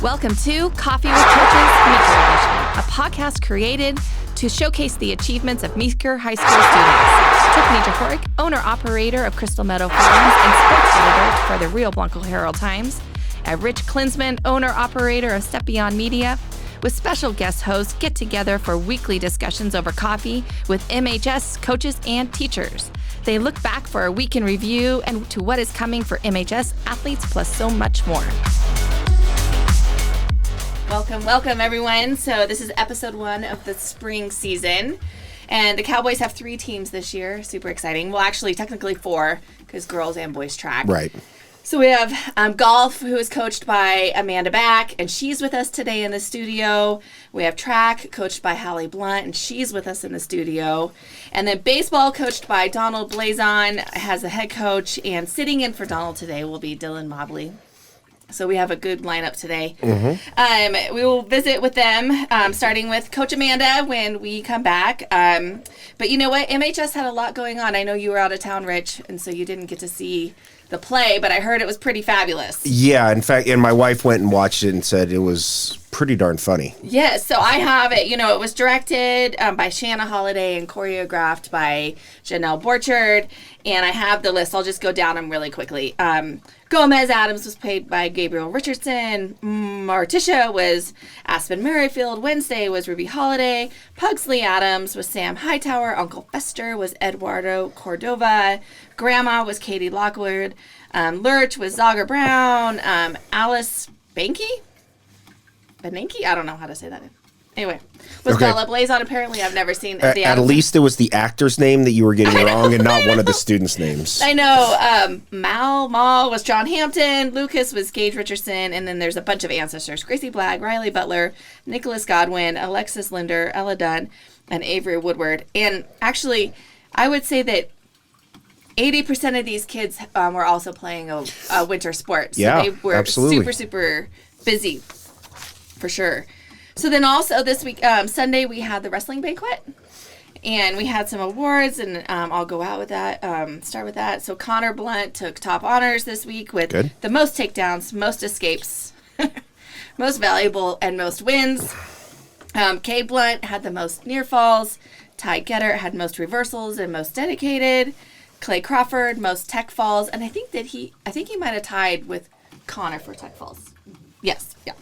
Welcome to Coffee with Coaches Meeker Edition, a podcast created to showcase the achievements of Meeker High School students. Tiffany Jahoric, owner-operator of Crystal Meadow Farms and sports editor for the Rio Blanco Herald-Times, and Rich Klinsman, owner-operator of Step Beyond Media, with special guest hosts get together for weekly discussions over coffee with MHS coaches and teachers. They look back for a week in review and to what is coming for MHS athletes, plus so much more. Welcome everyone. So this is episode 1 of the spring season. And the Cowboys have 3 teams this year. Super exciting. Well, actually, technically 4, because girls and boys track. Right. So we have golf, who is coached by Amanda Back, and she's with us today in the studio. We have track, coached by Hallie Blunt, and she's with us in the studio. And then baseball, coached by Donald Blazon, has a head coach, and sitting in for Donald today will be Dylan Mobley. So we have a good lineup today. Mm-hmm. We will visit with them, starting with Coach Amanda when we come back. But you know what? MHS had a lot going on. I know you were out of town, Rich, and so you didn't get to see the play, but I heard it was pretty fabulous. Yeah, in fact, and my wife went and watched it and said it was pretty darn funny. Yes, so I have it. You know, it was directed by Shanna Holiday and choreographed by Janelle Borchard, and I have the list. I'll just go down them really quickly. Gomez Adams was played by Gabriel Richardson. Morticia was Aspen Merrifield. Wednesday was Ruby Holiday. Pugsley Adams was Sam Hightower. Uncle Fester was Eduardo Cordova. Grandma was Katie Lockwood. Lurch was Zaga Brown. Alice Benke? I don't know how to say that. Anyway, was Bella Blazon. Apparently, I've never seen the At least it was the actor's name that you were getting wrong and not one of the students' names. I know. Mal was John Hampton. Lucas was Gage Richardson. And then there's a bunch of ancestors. Gracie Blagg, Riley Butler, Nicholas Godwin, Alexis Linder, Ella Dunn, and Avery Woodward. And actually, I would say that 80% of these kids were also playing a winter sport. So yeah, they were absolutely. super busy, for sure. So then also this week, Sunday, we had the wrestling banquet. And we had some awards, and I'll go out with that, start with that. So Connor Blunt took top honors this week with the most takedowns, most escapes, most valuable, and most wins. Kay Blunt had the most near falls. Ty Getter had most reversals and most dedicated. Clay Crawford, most tech falls. And I think he might have tied with Connor for tech falls. Yes, yeah.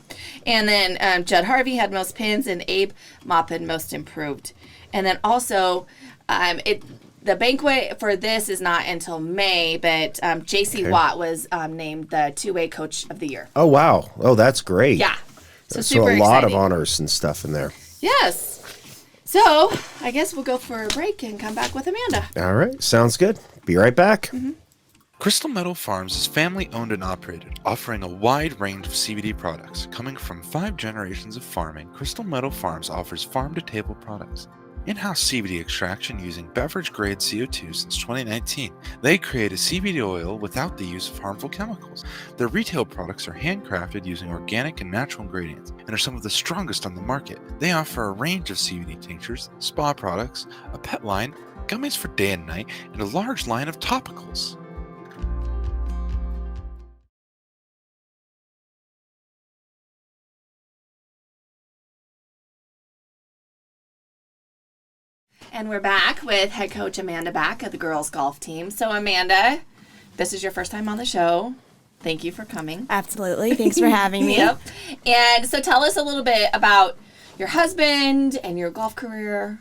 And then Judd Harvey had most pins, and Abe Maupin most improved. And then also, the banquet for this is not until May, but J.C. Watt was named the two-way coach of the year. Oh, wow. Oh, that's great. Yeah. So super a lot exciting. of honors and stuff in there. Yes. So I guess we'll go for a break and come back with Amanda. All right. Sounds good. Be right back. Mm-hmm. Crystal Meadow Farms is family-owned and operated, offering a wide range of CBD products. Coming from 5 generations of farming, Crystal Meadow Farms offers farm-to-table products. In-house CBD extraction using beverage-grade CO2 since 2019. They create a CBD oil without the use of harmful chemicals. Their retail products are handcrafted using organic and natural ingredients and are some of the strongest on the market. They offer a range of CBD tinctures, spa products, a pet line, gummies for day and night, and a large line of topicals. And we're back with head coach Amanda Back of the girls golf team. So Amanda, this is your first time on the show. Thank you for coming. Absolutely. Thanks for having me. Yep. And so tell us a little bit about your husband and your golf career.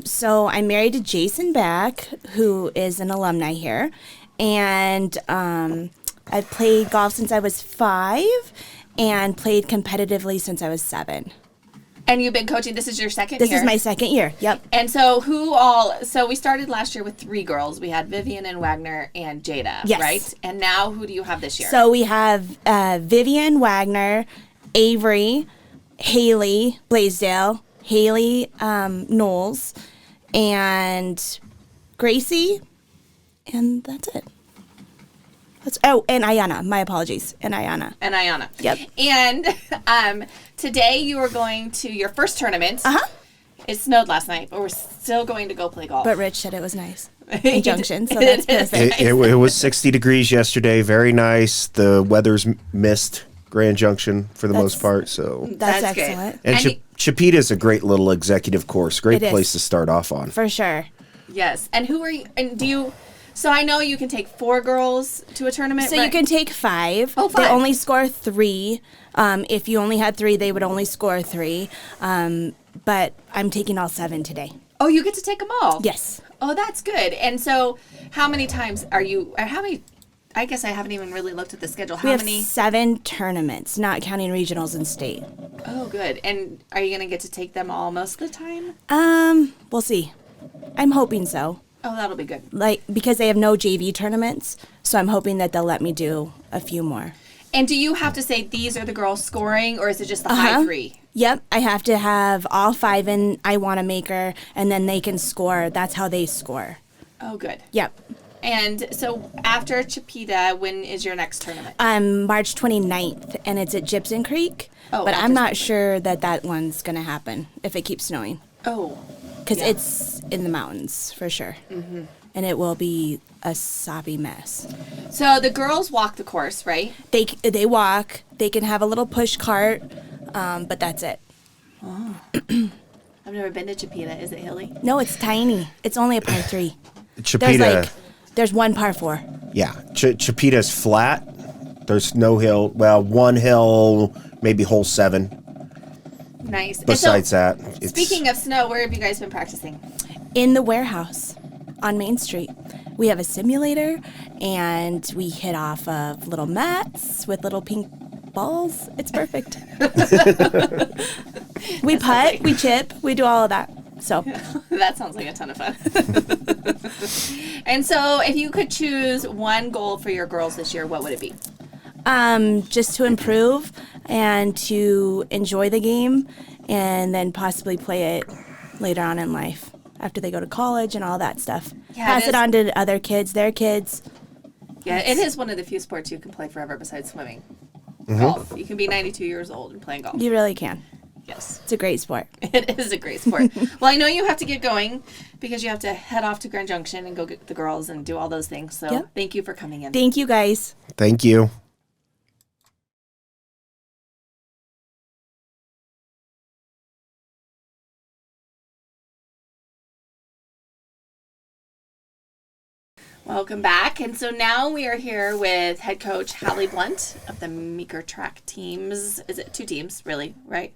So I'm married to Jason Back, who is an alumni here. And I've played golf since I was 5 and played competitively since I was 7. And you've been coaching, this is your second year? This is my second year, yep. And so so we started last year with 3 girls. We had Vivian and Wagner and Jada, yes. Right? And now who do you have this year? So we have Vivian, Wagner, Avery, Haley Blaisdell, Haley Knowles, and Gracie, and that's it. And Ayana. My apologies. And Ayana. Yep. And today you are going to your first tournament. Uh-huh. It snowed last night, but we're still going to go play golf. But Rich said it was nice. In Junction, so that's perfect. It was 60 degrees yesterday. Very nice. The weather's missed Grand Junction for the most part. So That's That's good. excellent. and And Chipeta is a great little executive course. Great It is. place to start off on. For sure. Yes. And who are you? And do you? So I know you can take 4 girls to a tournament. So right? you can take 5. Oh, They 5. only score 3. If you only had 3, they would only score 3. But I'm taking all 7 today. Oh, you get to take them all. Yes. Oh, that's good. And so, how many times are you? Or how many? I guess I haven't even really looked at the schedule. How We have many? 7 tournaments, not counting regionals and state. Oh, good. And are you gonna get to take them all most of the time? We'll see. I'm hoping so. Oh, that'll be good. Because they have no JV tournaments, so I'm hoping that they'll let me do a few more. And do you have to say these are the girls scoring, or is it just the high 3? Yep, I have to have all 5 in I Want a Maker, and then they can score. That's how they score. Oh, good. Yep. And so after Chipeta, when is your next tournament? March 29th, and it's at Gypsum Creek. Oh, but after I'm not sure that one's going to happen if it keeps snowing. Oh, Because Yeah. it's in the mountains, for sure. Mm-hmm. And it will be a soppy mess. so the girls walk the course, right? They walk. They can have a little push cart, but that's it. I've never been to Chipeta. Is it hilly? No, it's tiny. It's only a par 3. Chipeta, There's one par 4. yeah, Chipeta's flat. There's no hill. Well, one hill, maybe hole 7. Nice. And Besides so, that, it's, speaking of snow, where have you guys been practicing? In the warehouse on Main Street. We have a simulator, and we hit off of little mats with little pink balls. It's perfect. We putt, we chip, we do all of that. So That sounds like a ton of fun. And so, if you could choose one goal for your girls this year, what would it be? just to improve and to enjoy the game, and then possibly play it later on in life after they go to college and all that stuff. Yeah, Pass it it is. on to other kids, their kids. Yeah, it is one of the few sports you can play forever besides swimming. Golf. You can be 92 years old and playing golf. You really can. Yes. It's a great sport. It is a great sport. Well, I know you have to get going because you have to head off to Grand Junction and go get the girls and do all those things. So Yep. thank you for coming in. Thank you, guys. thank you. Welcome back. And so now we are here with head coach Hallie Blunt of the Meeker track teams. Is it 2 teams, really, right?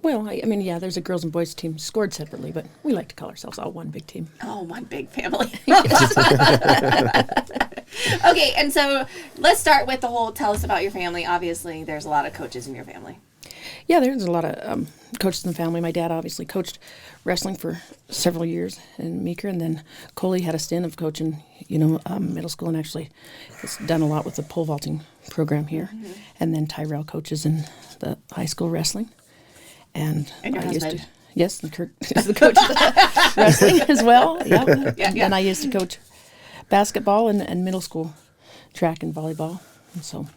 Well, I mean, yeah, there's a girls and boys team scored separately, but we like to call ourselves all one big team. Oh, one big family. Okay, and so let's start with the whole tell us about your family. Obviously, there's a lot of coaches in your family. Yeah, there's a lot of coaches in the family. My dad obviously coached wrestling for several years in Meeker, and then Coley had a stint of coaching, middle school, and actually has done a lot with the pole vaulting program here. Mm-hmm. And then Tyrell coaches in the high school wrestling. And your I used husband. to, yes, and Kurt is the coach of wrestling as well. Yeah. Yeah. And I used to coach basketball and middle school track and volleyball. And so,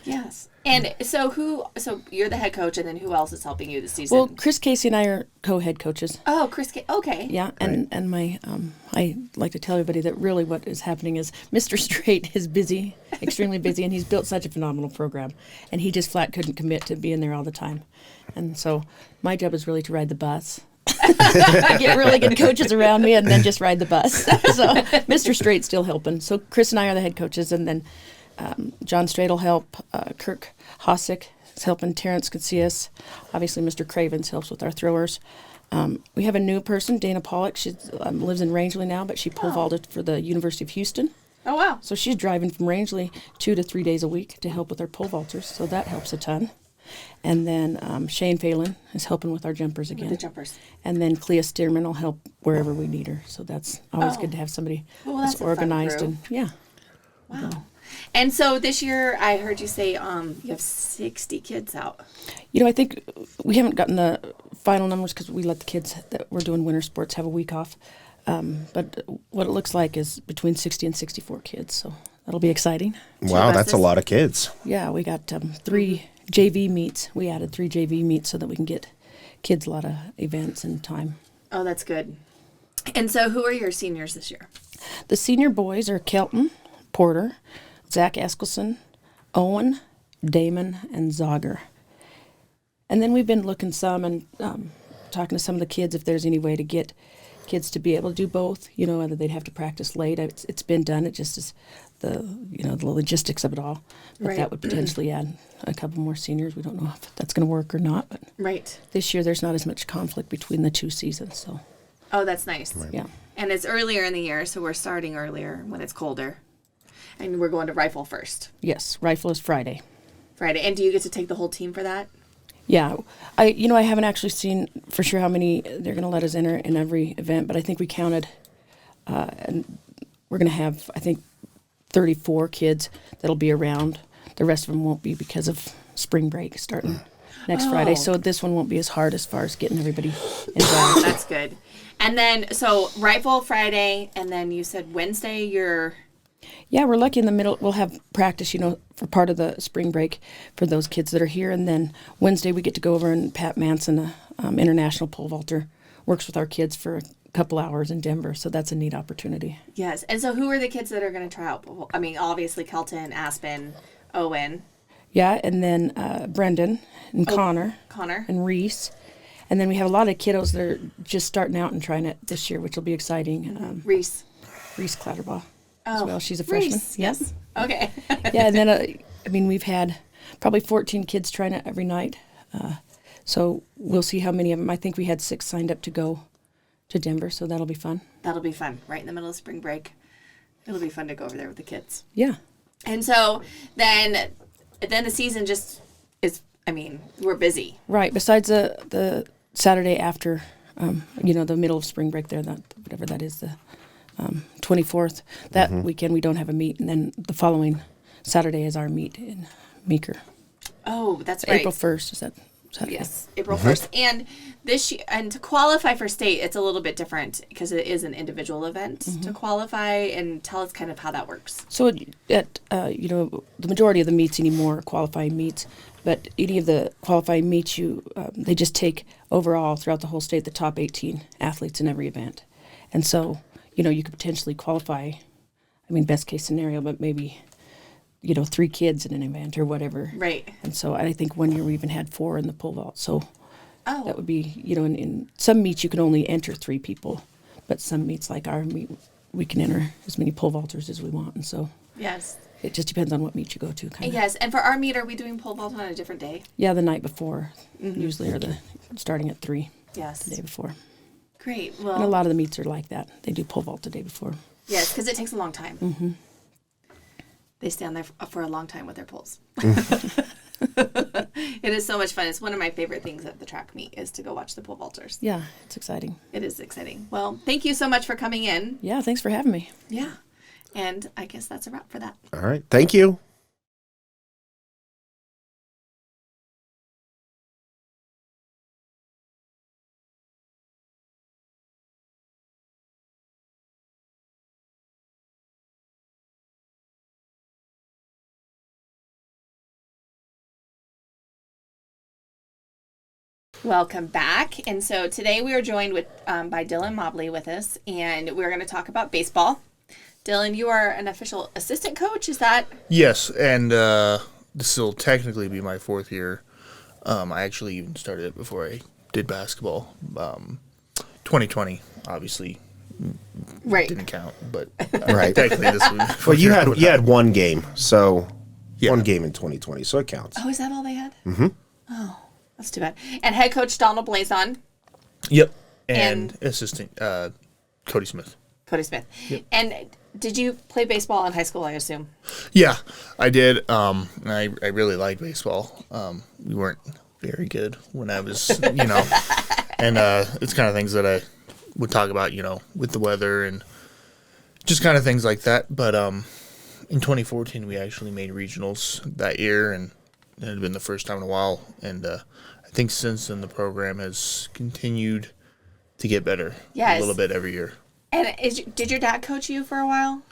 Yes. And so you're the head coach, and then who else is helping you this season? well, Chris Casey and I are co-head coaches. Oh, okay. Yeah, and my I like to tell everybody that really what is happening is Mr. Straight is busy, extremely busy, and he's built such a phenomenal program, and he just flat couldn't commit to being there all the time, and so my job is really to ride the bus. Get really good coaches around me, and then just ride the bus. So Mr. Straight's still helping. So Chris and I are the head coaches, and then John Straight will help. Kirk Hosick is helping. Terrence can see us. Obviously, Mr. Cravens helps with our throwers. We have a new person, Dana Pollock. She lives in Rangeley now, but she pole vaulted for the University of Houston. Oh, wow. So she's driving from Rangeley 2 to 3 days a week to help with our pole vaulters. So that helps a ton. And then Shane Phelan is helping with our jumpers again. The jumpers. And then Clea Stearman will help wherever we need her. So that's always Oh. good to have somebody Well, that's that's a fun organized crew. and yeah. Wow. And so this year, I heard you say you have 60 kids out. I think we haven't gotten the final numbers because we let the kids that were doing winter sports have a week off. But what it looks like is between 60 and 64 kids. So that'll be exciting. Wow, that's a buses. lot of kids. Yeah, we got 3 JV meets. We added 3 JV meets so that we can get kids a lot of events and time. Oh, that's good. And so who are your seniors this year? The senior boys are Kelton, Porter, Zach Eskelson, Owen, Damon, and Zogger. And then we've been looking some and talking to some of the kids if there's any way to get kids to be able to do both, whether they'd have to practice late. It's been done. It just is the logistics of it all. But Right. that would potentially add a couple more seniors. We don't know if that's going to work or not. But Right. this year there's not as much conflict between the two seasons. So, Oh, that's nice. yeah. And it's earlier in the year, so we're starting earlier when it's colder. And we're going to rifle first. Yes, rifle is Friday. Friday. And do you get to take the whole team for that? Yeah, I haven't actually seen for sure how many they're going to let us enter in every event, but I think we counted, and we're going to have, I think, 34 kids that'll be around. The rest of them won't be because of spring break starting next Friday, so this one won't be as hard as far as getting everybody involved. That's good. And then, so rifle Friday, and then you said Wednesday you're... Yeah, we're lucky in the middle. We'll have practice, for part of the spring break for those kids that are here. And then Wednesday we get to go over and Pat Manson, international pole vaulter, works with our kids for a couple hours in Denver. So that's a neat opportunity. Yes. And so who are the kids that are going to try out? I mean, obviously Kelton, Aspen, Owen. Yeah, and then Brendan and Connor and Reese. And then we have a lot of kiddos that are just starting out and trying it this year, which will be exciting. Reese Clatterbaugh. Oh, As well. She's a freshman. Reese. Yep. Yes. Okay. Yeah, and then we've had probably 14 kids trying it every night. So we'll see how many of them. I think we had 6 signed up to go to Denver, so that'll be fun. That'll be fun. Right in the middle of spring break. It'll be fun to go over there with the kids. Yeah. And so then the season just is, we're busy. Right. Besides the Saturday after, the middle of spring break there, whatever that is, the 24th, that weekend we don't have a meet, and then the following Saturday is our meet in Meeker. Oh, that's right. April 1st, is that Saturday? Yes, April 1st. And this year, and to qualify for state, it's a little bit different because it is an individual event to qualify. And tell us kind of how that works. So the majority of the meets anymore are qualifying meets, but any of the qualifying meets, they just take overall throughout the whole state the top 18 athletes in every event. And so, you could potentially qualify, best case scenario, but maybe, 3 kids in an event or whatever. Right. And so I think one year we even had 4 in the pole vault. So Oh. that would be, in some meets you can only enter 3 people, but some meets like our meet, we can enter as many pole vaulters as we want. And so Yes. it just depends on what meet you go to. Kind of. Yes. And for our meet, are we doing pole vault on a different day? Yeah, the night before, usually, or starting at 3 Yes. the day before. Great. And a Well, lot of the meets are like that. They do pole vault the day before. yes, because it takes a long time. Mm-hmm. They stand there for a long time with their poles. It is so much fun. It's one of my favorite things at the track meet is to go watch the pole vaulters. Yeah, it's exciting. It is exciting. Well, thank you so much for coming in. Yeah, thanks for having me. Yeah. And I guess that's a wrap for that. All right. Thank you. Welcome back. And so today we are joined by Dylan Mobley with us, and we're going to talk about baseball. Dylan, you are an official assistant coach, is that? Yes, and this will technically be my 4th year. I actually even started it before I did basketball. 2020, obviously, Right. didn't count, but Right. technically this was. Well, you had one game, so Yeah. one game in 2020, so it counts. Oh, is that all they had? Mm-hmm. Oh, that's too bad. And head coach Donald Blazon, Yep, and assistant Cody Smith. Cody Smith. Yep. And did you play baseball in high school, I assume? Yeah, I did. And I really liked baseball. We weren't very good when I was, and it's kind of things that I would talk about, with the weather and just kind of things like that. But in 2014, we actually made regionals that year, and it had been the first time in a while. And I think since then the program has continued to get better Yes. a little bit every year. And did your dad coach you for a while?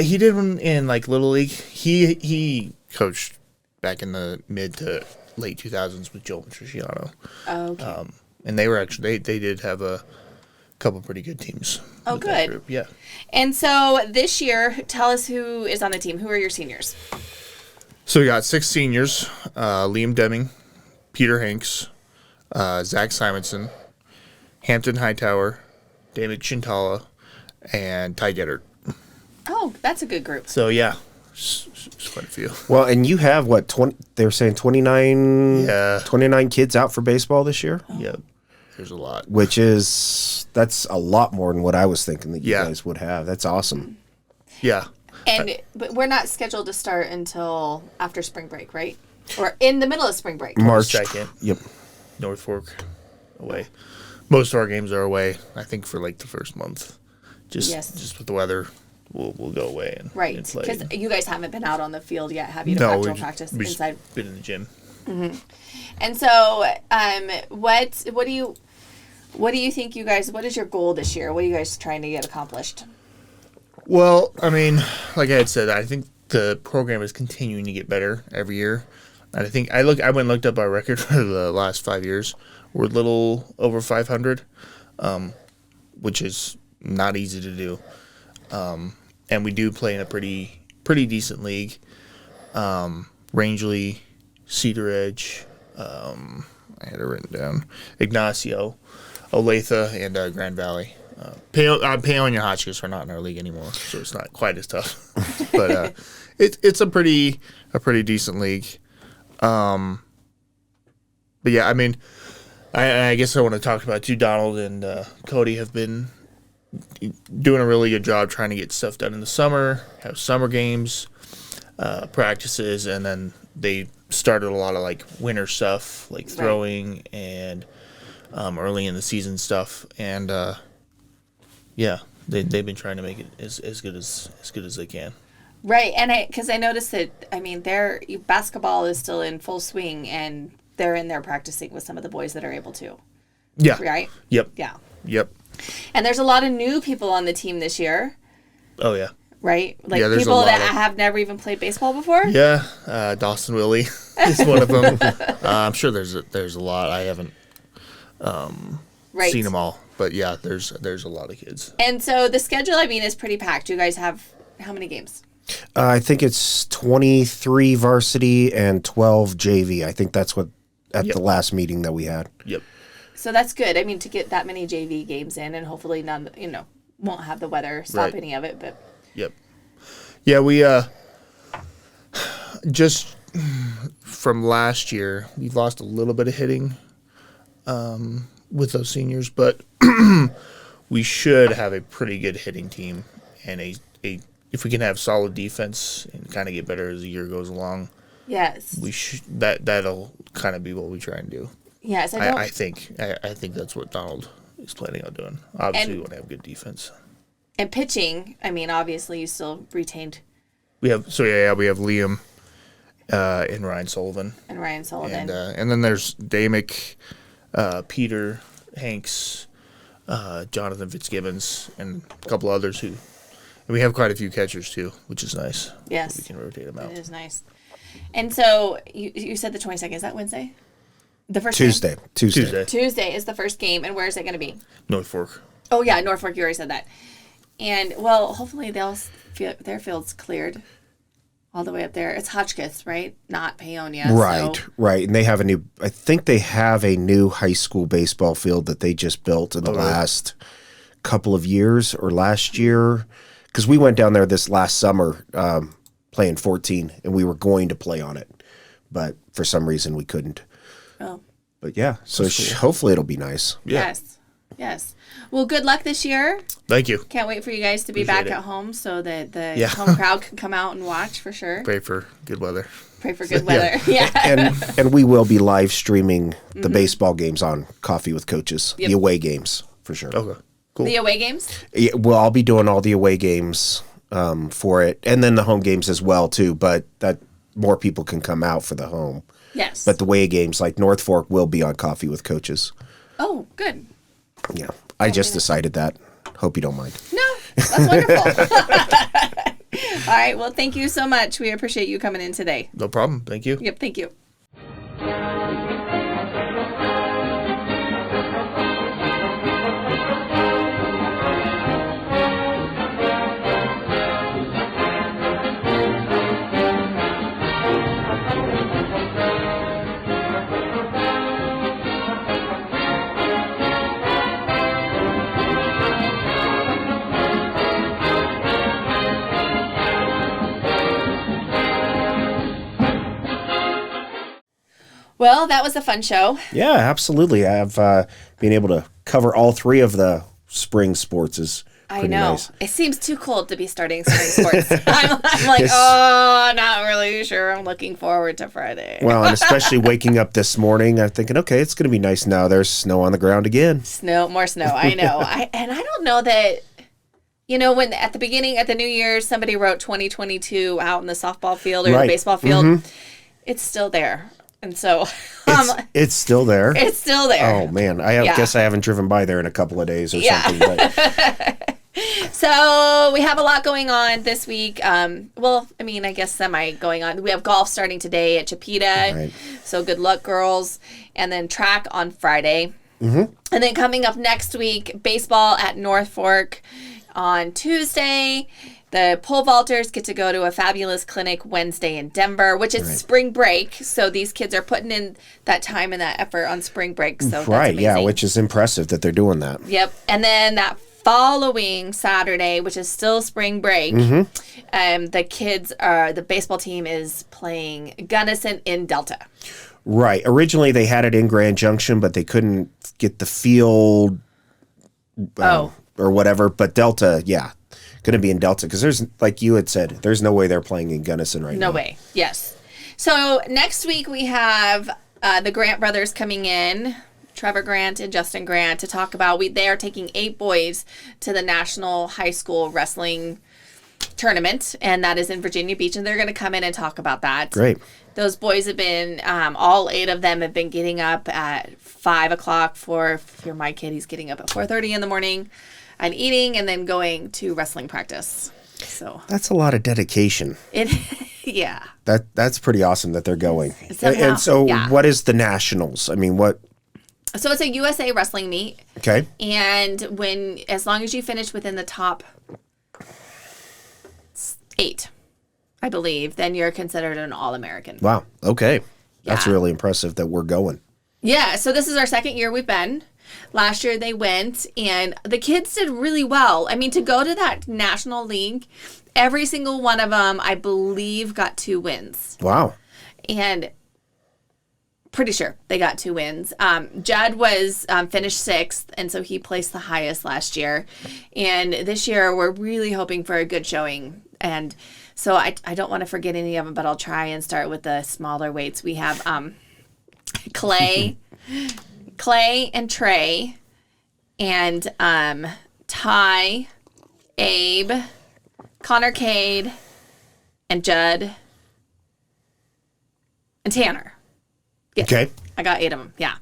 He did one in Little League. He coached back in the mid to late 2000s with Joel Matriciano. Oh, okay. And they were actually they did have a couple pretty good teams. Oh, with that good. group. Yeah. And so this year, tell us who is on the team. Who are your seniors? So we got 6 seniors: Liam Deming, Peter Hanks, Zach Simonson, Hampton Hightower, David Chintala, and Ty Gettert. Oh, that's a good group. So yeah, it's quite a few. Well, and you have what, 20, they were saying 29, Yeah. 29 kids out for baseball this year, Yep, there's a lot. that's a lot more than what I was thinking that you Yeah. guys would have. That's awesome. Yeah, But we're not scheduled to start until after spring break, right? Or in the middle of spring break. March 2nd. Yep. North Fork away. Most of our games are away. I think for like the first month, just with the weather, we'll go away and Right. and play. Because you guys haven't been out on the field yet, have you, to No, actual we've practice just inside? been in the gym. And so, what do you think you guys? What is your goal this year? What are you guys trying to get accomplished? Well, I mean, like I had said, I think the program is continuing to get better every year. And I think I went and looked up our record for the last 5 years. We're a little over 500, which is not easy to do. And we do play in a pretty decent league. Rangeley, Cedar Edge, I had it written down, Ignacio, Olathe, and Grand Valley. Paonia and Hotchkiss are not in our league anymore, so it's not quite as tough. But it's a pretty decent league. But yeah, I mean, I guess I want to talk about too. Donald and Cody have been doing a really good job trying to get stuff done in the summer, have summer games, practices, and then they started a lot of like winter stuff, like throwing and early in the season stuff, and yeah, they've been trying to make it as good as they can. Right, and because I noticed that, I mean, basketball is still in full swing, and they're in there practicing with some of the boys that are able to. Yeah. Right. Yep. Yeah. Yep. And there's a lot of new people on the team this year, Oh yeah. right? Like Yeah, there's a people lot that of- have never even played baseball before. Yeah. Dawson Willie is one of them. I'm sure there's a lot. I haven't Right. seen them all, but yeah, there's a lot of kids. And so the schedule, I mean, is pretty packed. You guys have how many games? I think it's 23 varsity and 12 JV. I think that's what at Yep. the last meeting that we had. Yep. So that's good. I mean, to get that many JV games in, and hopefully none, won't have the weather stop Right. any of it. But Yep. Yeah, we just from last year, we've lost a little bit of hitting with those seniors, but we should have a pretty good hitting team, and a if we can have solid defense and kind of get better as the year goes along, yes, we that'll kind of be what we try and do. yes, I think that's what Donald is planning on doing. Obviously, we And- want to have good defense. And pitching, I mean, obviously you still retained We have Liam and Ryan Sullivan. and Ryan Sullivan. And then there's Damick, Peter Hanks, Jonathan Fitzgibbons, and a couple others and we have quite a few catchers too, which is nice. Yes. We can rotate them out. It is nice. And so you said the 22nd. Is that Wednesday? The first game? Tuesday. Tuesday is the first game, and where is it going to be? North Fork. Oh yeah, Norfolk. You already said that. And well, hopefully their field's cleared all the way up there. It's Hotchkiss, right? Not Paonia. Right, so- right. And they have I think they have a new high school baseball field that they just built in the really? last couple of years or last year. Because we went down there this last summer playing 14, and we were going to play on it. But for some reason, we couldn't. Oh. But yeah, so hopefully it'll be nice. Yeah. Yes. Yes. Well, good luck this year. Thank you. Can't wait for you guys to be Appreciate back it. at home so that the Yeah. home crowd can come out and watch for sure. Pray for good weather. Pray for good weather. Yeah. And we will be live streaming the baseball games on Coffee with Coaches, Yep. the away games for sure. Okay. Cool. The away games? Yeah, well, I'll be doing all the away games for it, and then the home games as well too. But that more people can come out for the home. Yes. But the away games, like North Fork, will be on Coffee with Coaches. Oh, good. Yeah, I just decided that. Hope you don't mind. No, that's wonderful. All right. Well, thank you so much. We appreciate you coming in today. No problem. Thank you. Yep. Thank you. Well, that was a fun show. Yeah, absolutely. I've been able to cover all three of the spring sports is I pretty know. nice. It seems too cold to be starting spring sports. I'm like, Yes. not really sure. I'm looking forward to Friday. Well, and especially waking up this morning, I'm thinking, okay, it's going to be nice now. There's snow on the ground again. More snow. I know. I don't know that, when at the beginning, at the New Year's, somebody wrote 2022 out in the softball field or Right. the baseball field. It's still there. And so It's still there. it's still there. Oh man, I Yeah. guess I haven't driven by there in a couple of days or Yeah. something. But So we have a lot going on this week. I guess semi going on. We have golf starting today at Chipeta. Right. So good luck, girls. And then track on Friday. Mm-hmm. And then coming up next week, baseball at North Fork on Tuesday. The pole vaulters get to go to a fabulous clinic Wednesday in Denver, which is spring break. So these kids are putting in that time and that effort on spring break. So that's right, amazing. yeah, which is impressive that they're doing that. Yep. And then that following Saturday, which is still spring break, the baseball team is playing Gunnison in Delta. Right. Originally, they had it in Grand Junction, but they couldn't get the field or whatever. But Delta, yeah, going to be in Delta because there's, like you had said, there's no way they're playing in Gunnison right now. No way. Yes. So next week we have the Grant brothers coming in, Trevor Grant and Justin Grant, to talk about, they are taking 8 boys to the National High School Wrestling Tournament, and that is in Virginia Beach, and they're going to come in and talk about that. Great. Those boys have been, all 8 of them have been getting up at 5 o'clock if you're my kid, he's getting up at 4:30 in the morning and eating and then going to wrestling practice. So That's a lot of dedication. yeah. That's pretty awesome that they're going. Somehow, And so yeah. what is the Nationals? I mean, what? So it's a USA wrestling meet. Okay. And as long as you finish within the top 8, I believe, then you're considered an All-American. Wow. Okay. That's Yeah. really impressive that we're going. Yeah, so this is our second year we've been. Last year they went, and the kids did really well. I mean, to go to that National League, every single one of them, I believe, got 2 wins. Wow. And pretty sure they got 2 wins. Judd was finished 6th, and so he placed the highest last year. And this year we're really hoping for a good showing. And so I don't want to forget any of them, but I'll try and start with the smaller weights. We have Clay and Trey, and Ty, Abe, Connor Cade, and Judd, and Tanner. Yeah, Okay. I got 8 of them. Yeah.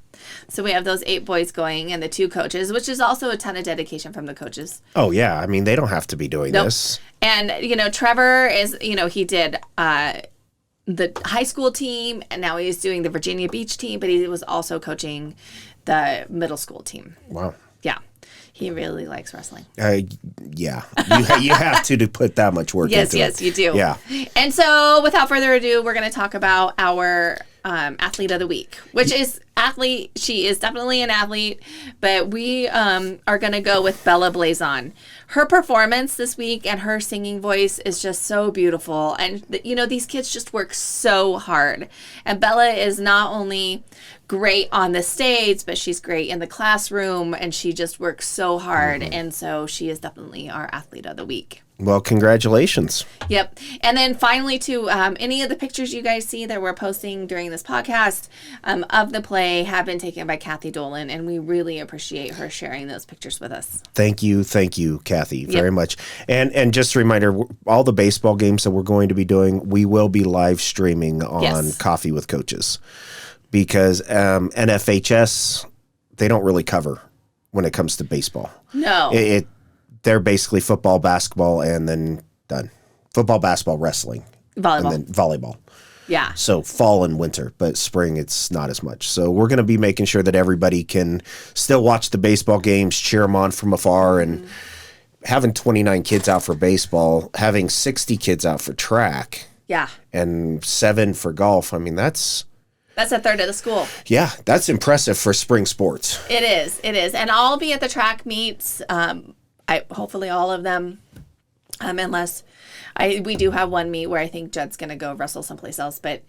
So we have those 8 boys going and the 2 coaches, which is also a ton of dedication from the coaches. Oh, yeah. I mean, they don't have to be doing Nope. this. And, Trevor is, he did the high school team, and now he's doing the Virginia Beach team, but he was also coaching the middle school team. Wow. Yeah. He really likes wrestling. Yeah. You have to put that much work Yes, into yes, it. you do. Yeah. And so, without further ado, we're going to talk about our athlete of the week, which is athlete. She is definitely an athlete, but we are going to go with Bella Blazon. Her performance this week and her singing voice is just so beautiful. And, these kids just work so hard. And Bella is not only great on the stage, but she's great in the classroom, and she just works so hard. And so she is definitely our athlete of the week. Well, congratulations. Yep. And then finally, too, any of the pictures you guys see that we're posting during this podcast of the play have been taken by Kathy Dolan, and we really appreciate her sharing those pictures with us. Thank you, Kathy, very much. And just a reminder, all the baseball games that we're going to be doing, we will be live streaming on Yes. Coffee with Coaches, because NFHS, they don't really cover when it comes to baseball. No. They're basically football, basketball, and then done. Football, basketball, wrestling, Volleyball. and then volleyball. Yeah. So fall and winter, but spring it's not as much. So we're going to be making sure that everybody can still watch the baseball games, cheer them on from afar, and having 29 kids out for baseball, having 60 kids out for track, Yeah. and 7 for golf. I mean, that's a third of the school. that's impressive for spring sports. It is. It is. And I'll be at the track meets. Hopefully all of them, unless We do have one meet where I think Judd's going to go wrestle someplace else, but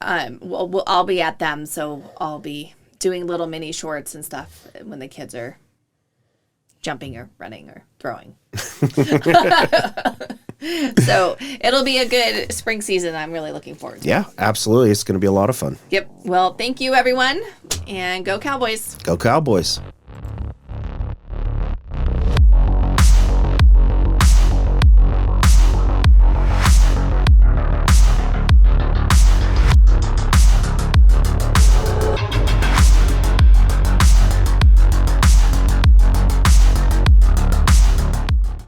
I'll be at them, so I'll be doing little mini shorts and stuff when the kids are jumping or running or throwing. So it'll be a good spring season. I'm really looking forward to. Yeah, absolutely. It's going to be a lot of fun. Yep. Well, thank you, everyone, and go Cowboys. Go Cowboys.